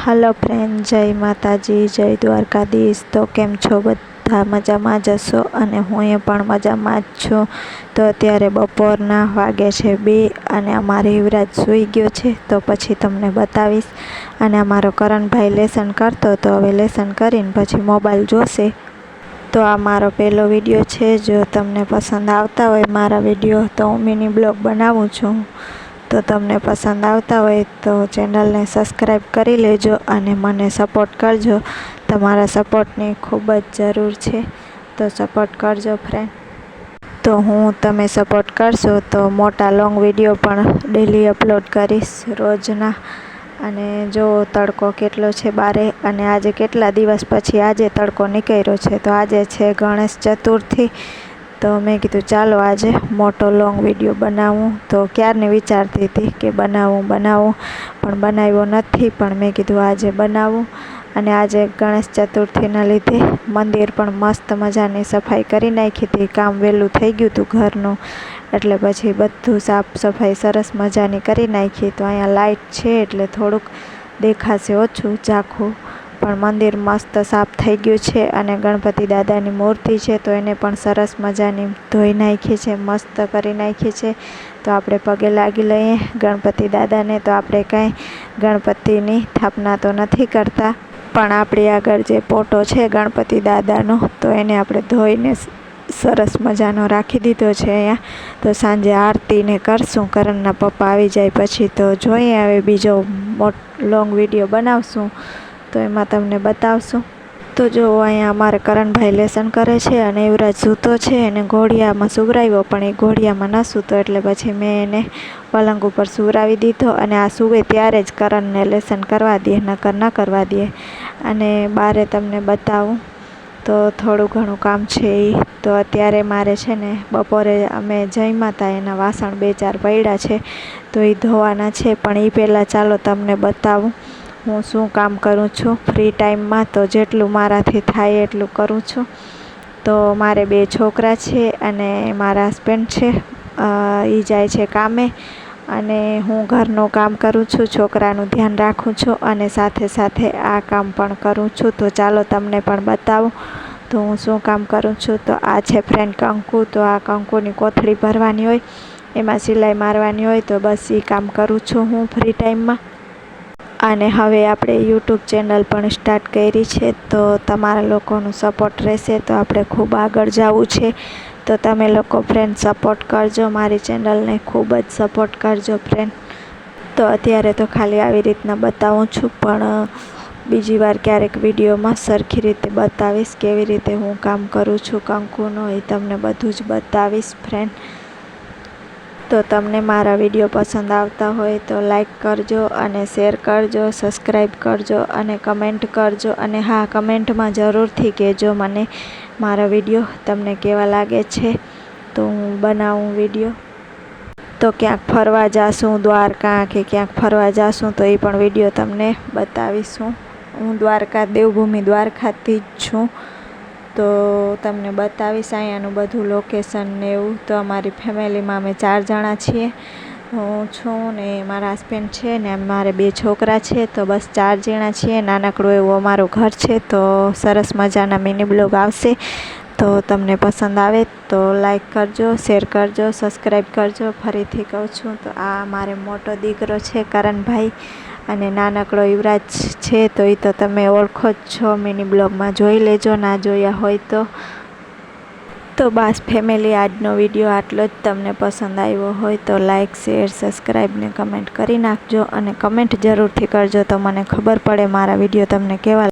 Hello friend, જય માતાજી, જય દ્વારકાધીશ। તો કેમ છો? બધા મજામાં જ હશો અને હું એ પણ મજામાં જ છું। તો અત્યારે બપોરના વાગે છે 2 અને અમારો યુવરાજ સૂઈ ગયો છે, તો પછી તમને બતાવીશ। અને અમારો કરણભાઈ લેસન કરતો, તો હવે લેસન કરીને પછી મોબાઈલ જોશે। તો આ મારો પહેલો વિડીયો છે। જો તમને પસંદ આવતા હોય મારા વિડીયો, તો હું મિની બ્લોગ બનાવું છું। તો તમને પસંદ આવતા હોય તો ચેનલને સબસ્ક્રાઈબ કરી લેજો અને મને સપોર્ટ કરજો। તમારા સપોર્ટની ખૂબ જ જરૂર છે, તો સપોર્ટ કરજો ફ્રેન્ડ। તો તમે સપોર્ટ કરશો તો મોટા લોંગ વિડીયો પણ ડેલી અપલોડ કરીશ, રોજના। અને જો તડકો કેટલો છે બારે, અને આજે કેટલા દિવસ પછી આજે તડકો નીકળ્યો છે। તો આજે છે ગણેશ ચતુર્થી, તો મેં કીધું ચાલો આજે મોટો લોંગ વિડીયો બનાવું। તો ક્યારની વિચારતી હતી કે બનાવું પણ બનાવ્યો નથી, પણ મેં કીધું આજે બનાવું। અને આજે ગણેશ ચતુર્થીના લીધે મંદિર પણ મસ્ત મજાની સફાઈ કરી નાખી હતી। કામ વહેલું થઈ ગયું હતું ઘરનું, એટલે પછી બધું સાફ સફાઈ સરસ મજાની કરી નાખી। તો અહીંયા લાઇટ છે એટલે થોડુંક દેખાશે ઓછું ઝાંખું, પણ મંદિર મસ્ત સાફ થઈ ગયું છે। અને ગણપતિ દાદાની મૂર્તિ છે તો એને પણ સરસ મજાની ધોઈ નાખી છે, મસ્ત કરી નાખી છે। તો આપણે પગે લાગી લઈએ ગણપતિ દાદાને। તો આપણે કાંઈ ગણપતિની સ્થાપના તો નથી કરતા, પણ આપણી આગળ જે ફોટો છે ગણપતિ દાદાનો, તો એને આપણે ધોઈને સરસ મજાનો રાખી દીધો છે અહીંયા। તો સાંજે આરતીને કરશું, કરણના પપ્પા આવી જાય પછી તો જોઈએ હવે બીજો લોંગ વિડીયો બનાવશું, તો એમાં તમને બતાવશું। તો જો અહીંયા અમારે કરણભાઈ લેસન કરે છે અને યુવરાજ સૂતો છે, એને ઘોડિયામાં સુવરાવ્યો, પણ એ ઘોડિયામાં ન સૂતો, એટલે પછી મેં એને પલંગ ઉપર સુવરાવી દીધો। અને આ સૂવે ત્યારે જ કરણને લેસન કરવા દે, નકર ન કરવા દે। અને બારે તમને બતાવું તો થોડું ઘણું કામ છે એ। તો અત્યારે મારે છે ને બપોરે અમે જમ્યા હતા, એના વાસણ 2-4 પડ્યા છે, તો એ ધોવાના છે। પણ એ પહેલાં ચાલો તમને બતાવું હું શું કામ કરું છું ફ્રી ટાઈમમાં। તો જેટલું મારાથી થાય એટલું કરું છું। તો મારે 2 છોકરા છે અને મારા હસબન્ડ છે, એ જાય છે કામે, અને હું ઘરનું કામ કરું છું, છોકરાનું ધ્યાન રાખું છું, અને સાથે સાથે આ કામ પણ કરું છું। તો ચાલો તમને પણ બતાવું તો હું શું કામ કરું છું। તો આ છે ફ્રેન્ડ કંકુ, તો આ કંકુની કોથળી ભરવાની હોય, એમાં સિલાઈ મારવાની હોય, તો બસ એ કામ કરું છું હું ફ્રી ટાઈમમાં। અને હવે આપણે યુટ્યુબ ચેનલ પણ સ્ટાર્ટ કરી છે, તો તમારા લોકોનું સપોર્ટ રહેશે તો આપણે ખૂબ આગળ જવું છે। તો તમે લોકો ફ્રેન્ડ સપોર્ટ કરજો, મારી ચેનલને ખૂબ જ સપોર્ટ કરજો ફ્રેન્ડ। તો અત્યારે તો ખાલી આવી રીતના બતાવું છું, પણ બીજી વાર ક્યારેક વિડીયોમાં સરખી રીતે બતાવીશ, કેવી રીતે હું કામ કરું છું કંકુનો, એ તમને બધું જ બતાવીશ ફ્રેન્ડ। તો તમને મારા વિડીયો પસંદ આવતા હોય તો લાઈક કરજો અને શેર કરજો, સબસ્ક્રાઈબ કરજો અને કમેન્ટ કરજો। અને હા, કમેન્ટમાં જરૂરથી કહેજો મને મારા વિડીયો તમને કેવા લાગે છે, તો હું બનાવું વિડીયો। તો ક્યાંક ફરવા જાશું દ્વારકા કે ક્યાંક ફરવા જાશું તો એ પણ વિડીયો તમને બતાવીશું। હું દ્વારકા દેવભૂમિ દ્વારકાથી જ છું, તો તમને બતાવીશ અહીંયાનું બધું લોકેશન ને એવું। તો અમારી ફેમિલીમાં અમે 4 જણા છીએ, હું છું ને મારા હસબન્ડ છે ને મારે 2 છોકરા છે, તો બસ 4 જણા છીએ। નાનકડું એવું અમારું ઘર છે, તો સરસ મજાના મિની બ્લોગ આવશે। તો તમને પસંદ આવે તો લાઈક કરજો, શેર કરજો, સબસ્ક્રાઈબ કરજો। ફરીથી કહું છું, તો આ મારે મોટો દીકરો છે કરણભાઈ, અને નાનકડો યુવરાજ છે, તો એ તો તમે ઓળખો જ છો, મિની બ્લોગમાં જોઈ લેજો ના જોયા હોય તો। તો બસ ફેમિલી, આજનો વિડીયો આટલો જ। તમને પસંદ આવ્યો હોય તો લાઈક, શેર, સબસ્ક્રાઈબ ને કમેન્ટ કરી નાખજો, અને કમેન્ટ જરૂરથી કરજો તો મને ખબર પડે મારા વિડીયો તમને કેવા